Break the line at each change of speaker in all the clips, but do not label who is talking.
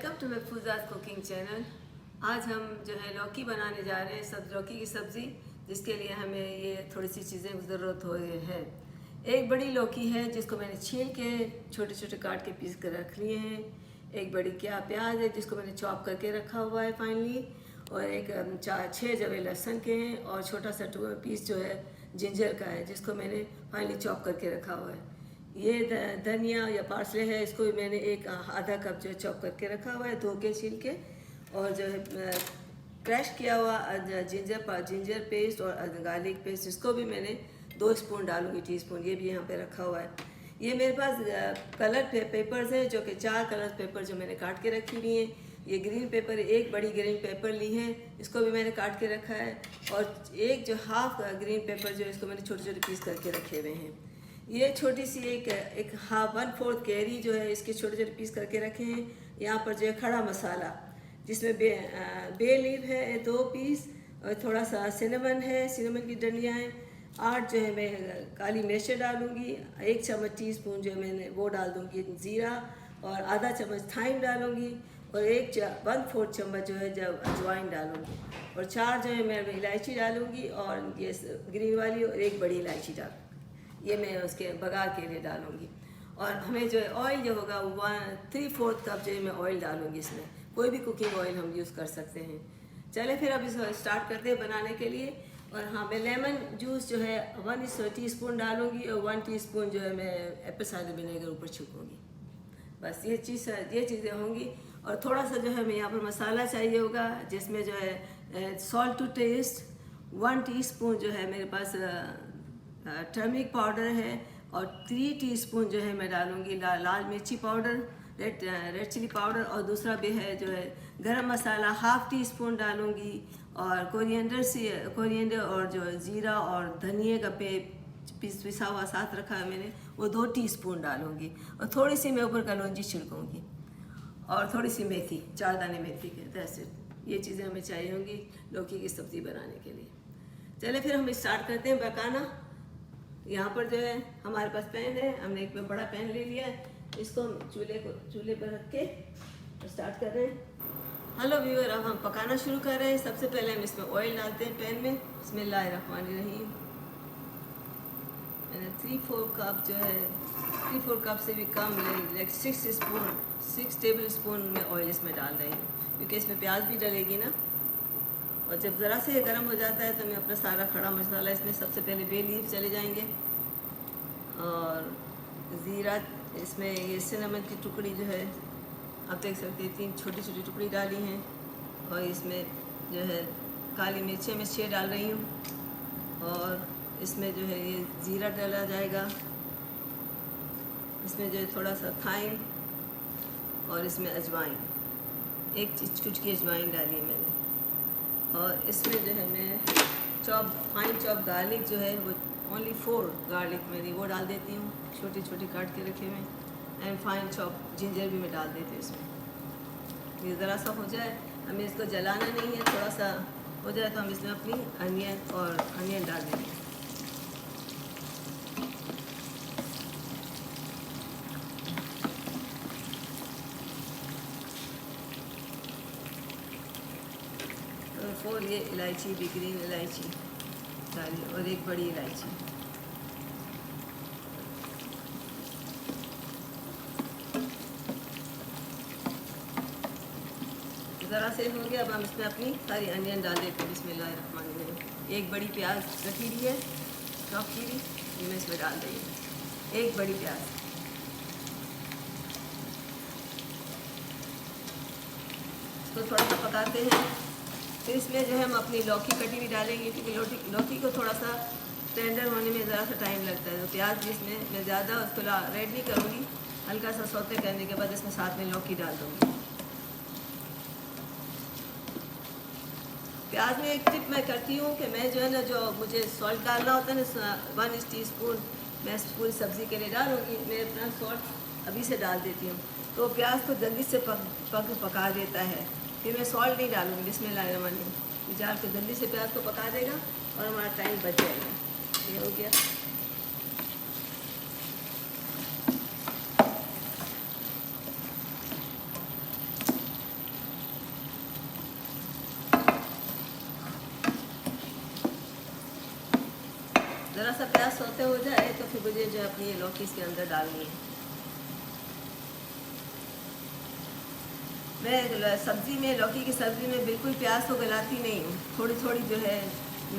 Welcome to Mahfuzat cooking channel. आज हम जो है लौकी बनाने जा रहे हैं, लौकी की सब्ज़ी, जिसके लिए हमें ये थोड़ी सी चीज़ें की ज़रूरत हो रही है। एक बड़ी लौकी है जिसको मैंने छील के छोटे छोटे काट के पीस कर रख लिए हैं। एक बड़ी प्याज है जिसको मैंने चॉप करके रखा हुआ है फाइनली, और एक 4-6 जवे लहसुन के हैं, और छोटा सा पीस जो है जिंजर का है जिसको मैंने फाइनली चॉप करके रखा हुआ है। ये धनिया या पार्सले है, इसको भी मैंने एक आधा कप जो है चॉप करके रखा हुआ है, धो के छील के। और जो है क्रश किया हुआ जिंजर पेस्ट और गार्लिक पेस्ट, इसको भी मैंने 2 स्पून डालूंगी, टीस्पून, ये भी यहाँ पे रखा हुआ है। ये मेरे पास कलर पेपर्स हैं, जो कि 4 कलर पेपर जो मैंने काट के रखी हुई हैं। ये ग्रीन पेपर, एक बड़ी ग्रीन पेपर ली है, इसको भी मैंने काट के रखा है। और एक जो हाफ ग्रीन पेपर जो है, इसको मैंने छोटे छोटे पीस करके रखे हुए हैं। ये छोटी सी एक हाफ 1/4 कैरी जो है, इसके छोटे छोटे पीस करके रखे हैं। यहाँ पर जो है खड़ा मसाला, जिसमें बे लीफ है 2 पीस, और थोड़ा सा सिनेमन है, सिनेमन की डंडियाँ हैं 8 जो है। मैं काली मिर्च डालूँगी, 1 चम्मच टीस्पून जो है मैंने वो डाल दूँगी ज़ीरा, और आधा चम्मच थाइम डालूँगी, और 1/4 चम्मच जो है जब अजवाइन डालूँगी, और 4 जो है मैं इलायची डालूँगी, और ये ग्रीन वाली, और 1 बड़ी इलायची डालूँगी। ये मैं उसके बघार के लिए डालूँगी। और हमें जो है ऑयल जो होगा वो 3/4 कप जो है मैं ऑयल डालूँगी इसमें। कोई भी कुकिंग ऑयल हम यूज़ कर सकते हैं। चले फिर अब इसको स्टार्ट करते हैं बनाने के लिए। और हाँ, मैं लेमन जूस जो है 1 टीस्पून डालूँगी, और 1 टीस्पून जो है मैं एप्पल साइडर विनेगर ऊपर छिड़कूँगी। बस ये चीज़ें होंगी। और थोड़ा सा जो है मैं यहाँ पर मसाला चाहिए होगा, जिसमें जो है सॉल्ट टू टेस्ट, 1 टीस्पून जो है मेरे पास टर्मरिक पाउडर है, और 3 टीस्पून जो है मैं डालूँगी लाल मिर्ची पाउडर, रेड चिली पाउडर, और दूसरा भी है जो है गरम मसाला 1/2 टीस्पून डालूँगी, और कोरिएंडर और जो ज़ीरा और धनिए का पिसा हुआ साथ रखा है मैंने, वो 2 टीस्पून डालूँगी, और थोड़ी सी मैं ऊपर कलौंजी छिड़कूँगी, और थोड़ी सी मेथी, 4 दाने मेथी के, दैट्स इट। ये चीज़ें हमें चाहिए होंगी लौकी की सब्ज़ी बनाने के लिए। चले फिर हम स्टार्ट करते हैं पकाना। यहाँ पर जो है हमारे पास पैन है, हमने एक बड़ा पैन ले लिया है, इसको हम चूल्हे पर रख के स्टार्ट कर रहे हैं। हेलो व्यूअर, अब हम पकाना शुरू कर रहे हैं। सबसे पहले हम इसमें ऑयल डालते हैं पैन में। बिस्मिल्लाहिर्रहमानिर्रहीम। मैंने 3/4 कप जो है, 3/4 कप से भी कम, लाइक 6 टेबल स्पून में ऑयल इसमें डाल रही हूँ, क्योंकि इसमें प्याज भी डलेगी ना। और जब ज़रा से गर्म हो जाता है तो मैं अपना सारा खड़ा मसाला इसमें, सबसे पहले बे लीफ चले जाएंगे, और ज़ीरा, इसमें ये सिनेमन की टुकड़ी जो है आप देख सकते हैं, 3 छोटी छोटी टुकड़ी डाली हैं। और इसमें जो है काली मिर्चें मैं 6 डाल रही हूँ, और इसमें जो है ये ज़ीरा डाला जाएगा, इसमें जो है थोड़ा सा थाइम, और इसमें अजवाइन, 1 चुटकी अजवाइन डाली है मैंने। और इसमें जो है मैं फाइन चॉप गार्लिक जो है वो ओनली 4 गार्लिक मेरी वो डाल देती हूँ, छोटी छोटी काट के रखे हुए, एंड फाइन चॉप जिंजर भी मैं डाल देती हूँ इसमें। ये ज़रा सा हो जाए, हमें इसको जलाना नहीं है, थोड़ा सा हो जाए तो हम इसमें अपनी अनियन डाल देंगे। और ये इलायची भी, ग्रीन इलायची डाली, और 1 बड़ी इलायची। ज़रा से हो गया, अब हम इसमें अपनी सारी अनियन डाल देते हैं। बिस्मिल्लाहिर्रहमानिर्रहीम। 1 बड़ी प्याज रखी हुई है चॉप की हुई, ये मैं इसमें डाल रही हूँ, 1 बड़ी प्याज। इसको थोड़ा सा पकाते हैं। फिर इसमें जो है हम अपनी लौकी कटी हुई डालेंगे, क्योंकि लौकी को थोड़ा सा टेंडर होने में ज़रा सा टाइम लगता है। तो प्याज भी इसमें मैं ज़्यादा उसको रेड नहीं करूँगी, हल्का सा सौते करने के बाद इसमें साथ में लौकी डाल दूँगी। प्याज में एक टिप मैं करती हूँ कि मैं जो है ना, जो मुझे सॉल्ट डालना होता है ना, 1 टीस्पून मैं पूरी सब्ज़ी के लिए डालूँगी, मैं अपना सॉल्ट अभी से डाल देती हूँ, तो प्याज को जल्दी से पका देता है। फिर मैं सॉल्ट नहीं डालूँगी। बिस्मिल्लाहिर्रहमानिर्रहीम। डाल के जल्दी से प्याज को पका देगा, और हमारा टाइम बच जाएगा। ये हो गया। ज़रा सा प्याज सौते हो जाए तो फिर मुझे जो है अपनी ये लौकी इसके अंदर डालनी है। मैं सब्ज़ी में, लौकी की सब्ज़ी में बिल्कुल प्याज तो गलाती नहीं हूँ, थोड़ी थोड़ी जो है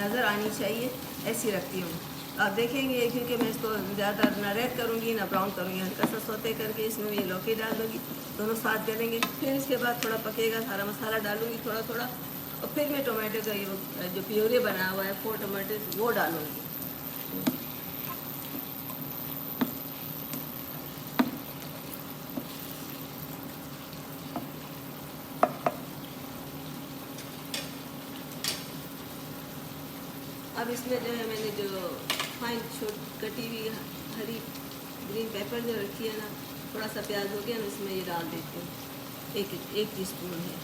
नज़र आनी चाहिए ऐसी रखती हूँ। आप देखेंगे क्योंकि मैं इसको ज़्यादा ना रेड करूँगी ना ब्राउन करूँगी, हल्का सा सौते करके इसमें ये लौकी डाल दूँगी, दोनों साथ गलेंगे। फिर इसके बाद थोड़ा पकेगा, सारा मसाला डालूँगी थोड़ा थोड़ा, और फिर मैं टोमेटो का ये जो प्योरे बना हुआ है 4 टमाटर वो डालूँगी। अब इसमें जो है मैंने जो फाइन कटी हुई हरी ग्रीन पेपर जो रखी है ना, थोड़ा सा प्याज हो गया ना, इसमें ये डाल देती हूँ। एक टीस्पून है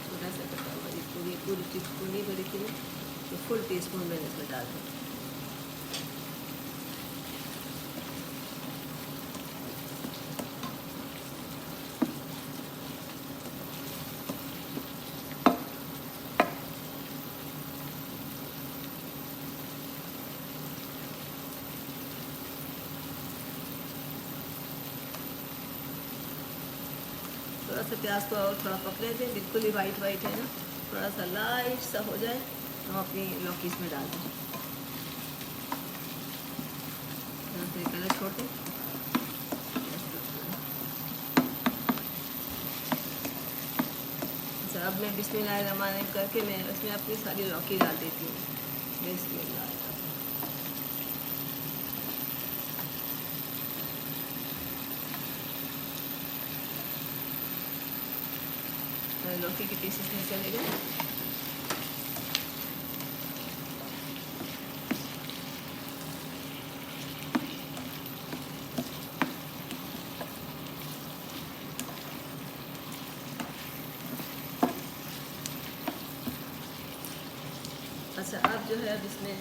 छोटा सा कटा हुआ, पूरी टीस्पून नहीं भरी थी मैं, तो फुल टीस्पून मैंने इसमें डाल दी। थोड़ा सा प्याज को और थोड़ा पकने दें, बिल्कुल ही वाइट वाइट है ना, थोड़ा सा लाइट सा हो जाए तो हम अपनी लौकी इसमें डाल दें। कलर छोड़ दें। अच्छा, अब मैं बिस्मिल्लाहिर्रहमानिर्रहीम करके मैं इसमें अपनी सारी लौकी डाल देती हूँ। बिस्मिल्लाह। लौकी के पीसेस में चले गए। अच्छा, अब जो है अब इसमें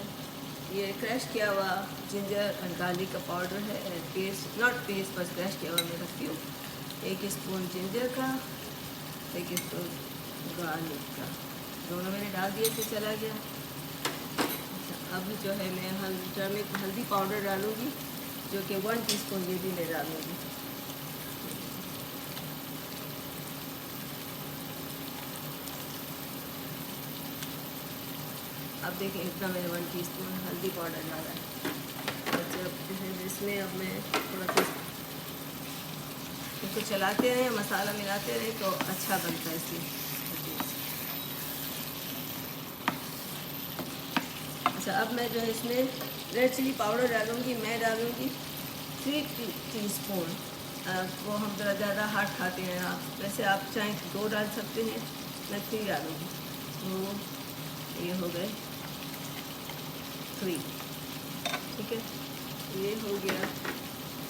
ये क्रश किया हुआ जिंजर और गार्लिक का पाउडर है, पेस्ट नॉट पेस्ट, बस क्रश किया हुआ मैं रखती हूँ। 1 स्पून जिंजर का, 1 स्पून गार्लिक का, दोनों मैंने डाल दिए थे, चला गया। अच्छा, अब जो है मैं हल्दी पाउडर डालूँगी, जो कि 1 टीस्पून ये भी मैं डालूँगी। अब देखिए इतना मैंने 1 टीस्पून हल्दी पाउडर डाला है। जब इसमें अब मैं थोड़ा सा इसको चलाते रहें, मसाला मिलाते रहें तो अच्छा बनता है इसमें। अच्छा, अब मैं जो है इसमें रेड चिली पाउडर डालूँगी, मैं डालूँगी 3 टीस्पून। वो हम ज़रा ज़्यादा हार्ड खाते हैं, आप वैसे आप चाहें 2 डाल सकते हैं, मैं 3 डालूँगी। तो ये हो गए 3, ठीक है, ये हो गया।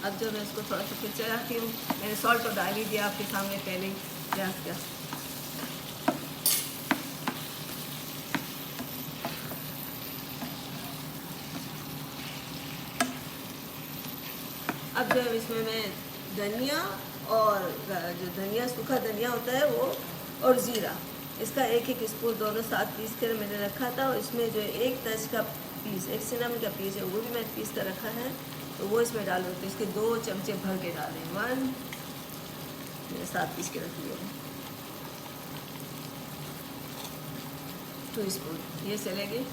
अब जब मैं इसको थोड़ा सा फिर चलाती हूँ, मैंने सॉल्ट तो डाल ही दिया आपके सामने पहले ही प्याज का। अब जब इसमें मैं धनिया और जो धनिया सूखा धनिया होता है वो और ज़ीरा, इसका 1 स्पून दोनों साथ पीस कर मैंने रखा था, और इसमें जो 1 तज का पीस, 1 सिनमन का पीस है, वो भी मैं पीस कर रखा है, तो वो इसमें डालूँ। तो इसके 2 चमचे भर के डालें। 1 मैंने साथ पीस के रख लिया, 2 स्पून ये चलेंगे।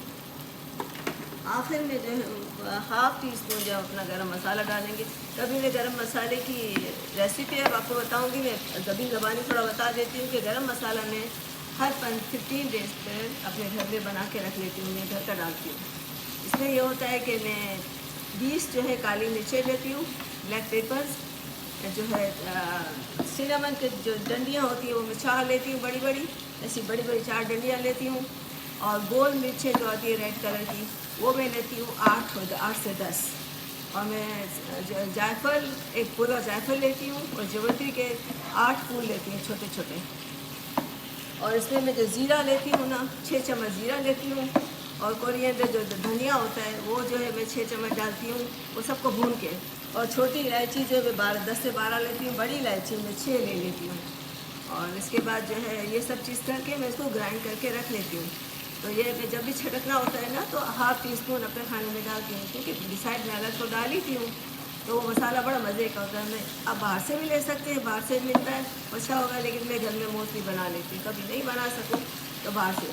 आखिर में जो है 1/2 टीस्पून जो अपना गरम मसाला डालेंगे। कभी मैं गरम मसाले की रेसिपी अब आपको बताऊंगी, मैं कभी ज़बानी थोड़ा बता देती हूँ कि गरम मसाला मैं हर 15 डेज पर अपने घर में बना के रख लेती हूँ, मैं घर का डालती हूँ। इसमें ये होता है कि मैं 20 जो है काली मिर्चें लेती हूँ, ब्लैक पेपर्स, जो है सिनेमन के जो डंडियाँ होती हैं वो मैं 4 लेती हूँ, बड़ी बड़ी, ऐसी बड़ी बड़ी 4 डंडियाँ लेती हूँ। और गोल मिर्चें जो आती है रेड कलर की, वो मैं लेती हूँ 8 से 10। और मैं जायफल, एक पूरा जायफल लेती हूँ, और जवंत्री के 8 फूल लेती हूँ छोटे छोटे। और इसमें मैं जो ज़ीरा लेती हूँ ना, 6 चम्मच ज़ीरा लेती हूँ। और कोरिएंडर जो धनिया होता है वो जो है मैं 6 चम्मच डालती हूँ, वो सबको भून के। और छोटी इलायची जो है 10 से 12 लेती हूँ, बड़ी इलायची मैं 6 ले लेती हूँ। और इसके बाद जो है ये सब चीज़ करके मैं इसको ग्राइंड करके रख लेती हूँ। तो ये मैं जब भी छिड़कना होता है ना तो हाफ़ टी स्पून अपने खाने में डालती हूँ, क्योंकि डिसाइड मैं अलग तो डाल ही थी हूँ, तो वो मसाला बड़ा मज़े का होता है। मैं आप बाहर से भी ले सकते हैं, बाहर से भी मिलता है, अच्छा होगा, लेकिन मैं घर में मोस्टली बना लेती हूँ, कभी नहीं बना सकूँ तो बाहर से।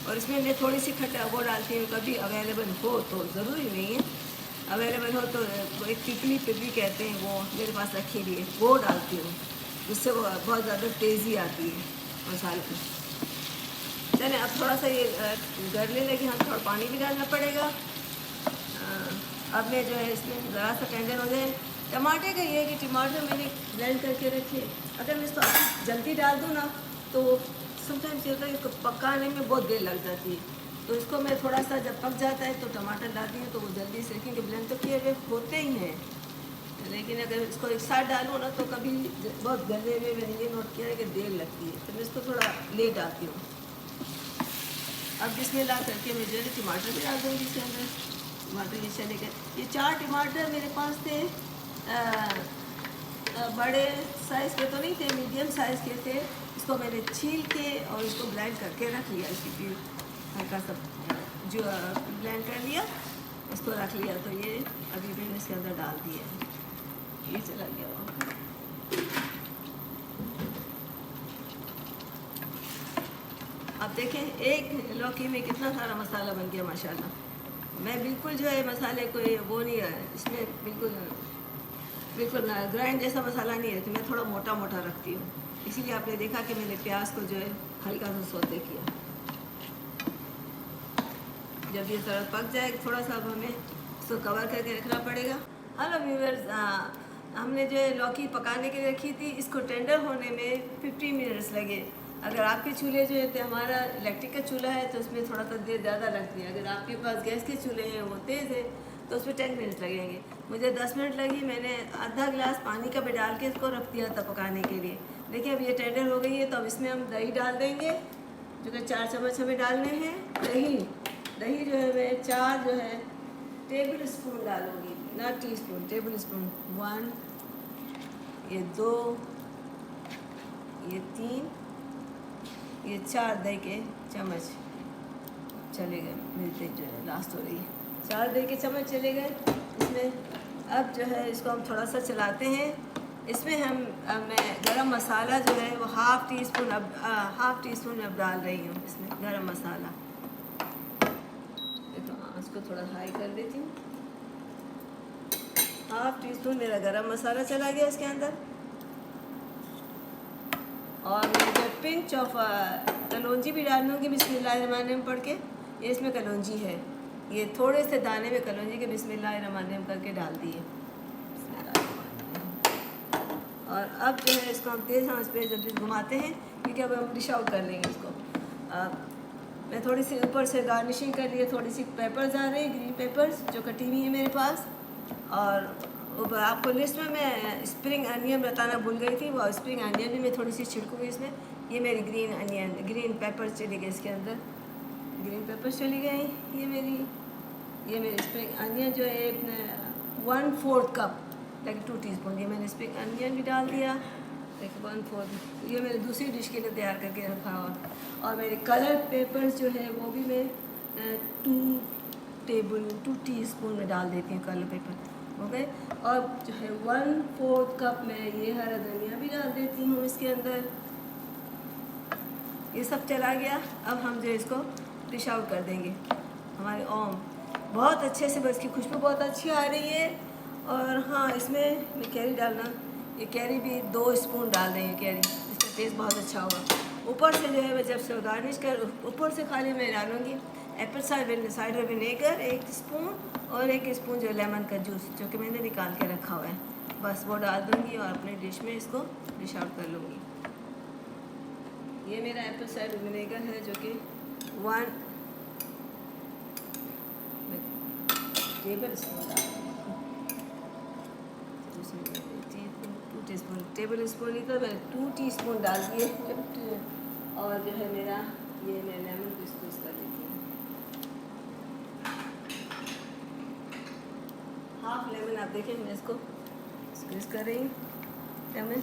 और इसमें मैं थोड़ी सी खट्टा वो डालती हूँ, कभी अवेलेबल हो तो, ज़रूरी नहीं है, अवेलेबल हो तो वो एक पिपली पिपली कहते हैं, वो मेरे पास रखी हुई है, वो डालती हूँ, जिससे वो बहुत ज़्यादा तेज़ी आती है मसाले में। चलें अब थोड़ा सा ये गलने लगी, हम थोड़ा पानी भी डालना पड़ेगा। अब मैं जो है इसमें ज़रा सा टेंडर हो जाए। टमाटर का ये है कि टमाटर मैंने ब्लेंड करके रखे, अगर मैं इसको जल्दी डाल दूँ ना तो समटाइम्स ये होता है, इसको पकाने में बहुत देर लग जाती है, तो इसको मैं थोड़ा सा जब पक जाता है तो टमाटर डालती हूँ, तो वो जल्दी से, क्योंकि ब्लेंड तो किए हुए होते ही हैं, लेकिन अगर इसको एक साथ डालूँ ना तो कभी बहुत गलने में मैंने ये नोट किया है कि देर लगती है, तो मैं इसको थोड़ा लेट डालती हूँ। अब बिस्मिल्लाह करके मैं जो है टमाटर भी डाल दूँगी इसके अंदर। टमाटर ये चले गए, ये 4 टमाटर मेरे पास थे, बड़े साइज़ के तो नहीं थे, मीडियम साइज़ के थे। इसको मैंने छील के और इसको ब्लेंड करके रख लिया, इसकी फिर हल्का सा जो ब्लेंड कर लिया, इसको रख लिया, तो ये अभी मैंने इसके अंदर डाल दिया है, ये चला गया वहाँ। अब देखें एक लौकी में कितना सारा मसाला बन गया माशाल्लाह। मैं बिल्कुल जो है मसाले को वो नहीं है, इसमें बिल्कुल बिल्कुल ग्राइंड जैसा मसाला नहीं है, तो मैं थोड़ा मोटा मोटा रखती हूँ, इसीलिए आपने देखा कि मैंने प्याज को जो है हल्का सा सौते किया। जब ये थोड़ा पक जाए थोड़ा सा, अब हमें इसको कवर करके रखना पड़ेगा। हेलो व्यूअर्स, हमने जो है लौकी पकाने के लिए रखी थी, इसको टेंडर होने में 50 मिनट्स लगे। अगर आपके चूल्हे जो है, तो हमारा इलेक्ट्रिक का चूल्हा है तो उसमें थोड़ा सा देर ज़्यादा लगती है, अगर आपके पास गैस के चूल्हे हैं वो तेज़ है तो उसमें 10 मिनट लगेंगे। मुझे 10 मिनट लगी, मैंने आधा गिलास पानी का भी डाल के इसको रख दिया था पकाने के लिए। देखिए अब ये टेंडर हो गई है, तो अब इसमें हम दही डाल देंगे, जो कि 4 चम्मच हमें डालने हैं। दही जो है मैं 4 जो है टेबल स्पून डालूँगी, ना टी स्पून, टेबल स्पून। 1, ये 2, ये 3, ये 4 दही के चम्मच चले गए, मेरी जो है लास्ट हो रही है, 4 दही के चम्मच चले गए इसमें। अब जो है इसको हम थोड़ा सा चलाते हैं। इसमें मैं गरम मसाला जो है वो हाफ़ टी स्पून अब डाल रही हूँ इसमें गरम मसाला। तो आँच को थोड़ा हाई कर देती हूँ। हाफ़ टी स्पून मेरा गरम मसाला चला गया इसके अंदर, और मैं जो पिंच ऑफ कलौंजी भी डाल दूँगी बिस्मिल्लाहिर्रहमानिर्रहीम पढ़ के। ये इसमें कलौंजी है, ये थोड़े से दाने में कलौंजी के बिस्मिल्लाहिर्रहमानिर्रहीम करके डाल दिए। और अब जो है इसको हम तेज़ आंच पे जब घुमाते हैं, क्योंकि अब हम डिश आउट कर लेंगे इसको। मैं थोड़ी सी ऊपर से गार्निशिंग कर लिए, थोड़ी सी पेपर्स आ रही, ग्रीन पेपर्स जो कटी हुई है मेरे पास। और आपको लिस्ट में मैं स्प्रिंग अनियन बताना भूल गई थी, वो स्प्रिंग अनियन भी मैं थोड़ी सी छिड़कूँगी इसमें। ये मेरी ग्रीन पेपर्स चली गई इसके अंदर, ग्रीन पेपर्स चली गई। ये मेरी स्प्रिंग अनियन जो है 1/4 कप, लाइक 2 टीस्पून, ये मैंने स्प्रिंग अनियन भी डाल दिया, लाइक 1/4। ये मैंने दूसरी डिश के लिए तैयार करके रखा हुआ। और मेरे कलर पेपर्स जो है वो भी मैं 2 टीस्पून में डाल देती हूँ, कलर पेपर हो गए। और जो है 1/4 कप में ये हरा धनिया भी डाल देती हूँ इसके अंदर। ये सब चला गया, अब हम जो इसको डिश आउट कर देंगे। हमारे ओम बहुत अच्छे से, बस की खुशबू बहुत अच्छी आ रही है। और हाँ, इसमें मैं कैरी डालना, ये कैरी भी 2 स्पून डाल रही हूँ कैरी, इसका टेस्ट बहुत अच्छा होगा। ऊपर से जो है मैं जब से गार्निश कर, ऊपर से खाली मैं डालूँगी एप्पल साइडर विनेगर 1 स्पून, और 1 स्पून जो लेमन का जूस जो कि मैंने निकाल के रखा हुआ है, बस वो डाल दूँगी और अपने डिश में इसको डिश आउट कर लूँगी। ये मेरा एप्पल साइडर विनेगर है जो कि 1 टेबल स्पून डाल रही हूँ, 2 टीस्पून, टेबल स्पून ही तो मैं 2 टीस्पून डाल दिए। और जो है मेरा ये मैं लेमन को स्क्वीज़ कर देती हूँ, हाफ लेमन। आप देखें मैं इसको स्क्वीज़ कर रही हूँ लेमन।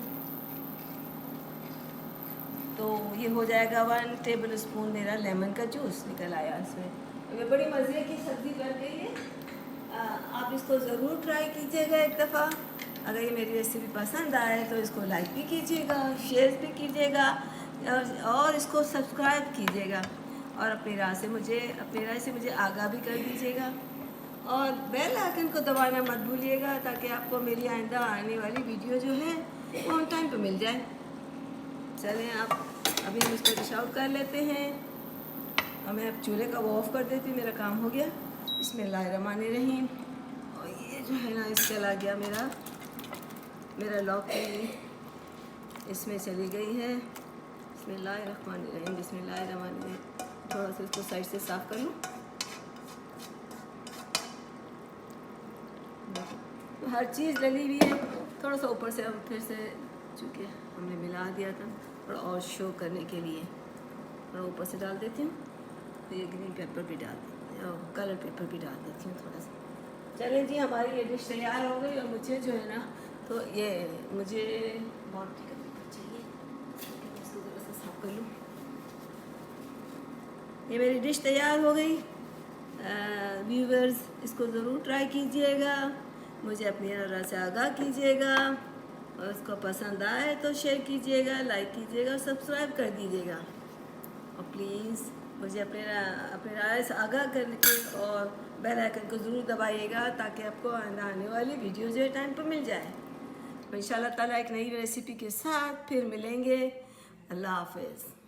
तो ये हो जाएगा 1 टेबल स्पून मेरा लेमन का जूस निकल आया इसमें। ये बड़ी मज़े की सब्ज़ी बन गई है। आप इसको ज़रूर ट्राई कीजिएगा एक दफ़ा। अगर ये मेरी रेसिपी पसंद आए तो इसको लाइक भी कीजिएगा, शेयर भी कीजिएगा और इसको सब्सक्राइब कीजिएगा और अपनी राय से मुझे आगाह भी कर दीजिएगा और बेल आइकन को दबाना मत भूलिएगा ताकि आपको मेरी आइंदा आने वाली वीडियो जो है वो ऑन टाइम पे मिल जाए। चलें आप अभी हम इसको डिश आउट कर लेते हैं और मैं अब चूल्हे का वो ऑफ़ कर देती हूँ, मेरा काम हो गया। बिस्मिल्लाहिर्रहमानिर्रहीम। और ये जो है ना इस चला गया मेरा लौकी इसमें चली गई है। बिस्मिल्लाहिर्रहमानिर्रहीम, बिस्मिल्लाहिर्रहमानिर्रहीम। थोड़ा सा इसको साइड से साफ़ कर लूँ। तो हर चीज़ डली हुई है। थोड़ा सा ऊपर से हम फिर से चूँकि हमने मिला दिया था थोड़ा और शो करने के लिए थोड़ा ऊपर से डाल देती हूँ। तो ये ग्रीन पेपर भी डाल देती हूँ, कलर पेपर भी डाल देती हूँ थोड़ा सा। चलें जी, हमारी ये डिश तैयार हो गई और मुझे जो है ना तो ये मुझे बाउंड्री का पेपर चाहिए, इसको ज़रा सा साफ कर लूँ। ये मेरी डिश तैयार हो गई। व्यूवर्स इसको ज़रूर ट्राई कीजिएगा, मुझे अपनी राय से आगाह कीजिएगा और उसको पसंद आए तो शेयर कीजिएगा, लाइक कीजिएगा और सब्सक्राइब कर दीजिएगा। और प्लीज़ मुझे अपने राय से आगाह करके और बेल आइकन को ज़रूर दबाइएगा ताकि आपको आने वाली वीडियो जो है टाइम पर मिल जाए। तो इंशाल्लाह ताला एक नई रेसिपी के साथ फिर मिलेंगे। अल्लाह हाफ़िज़।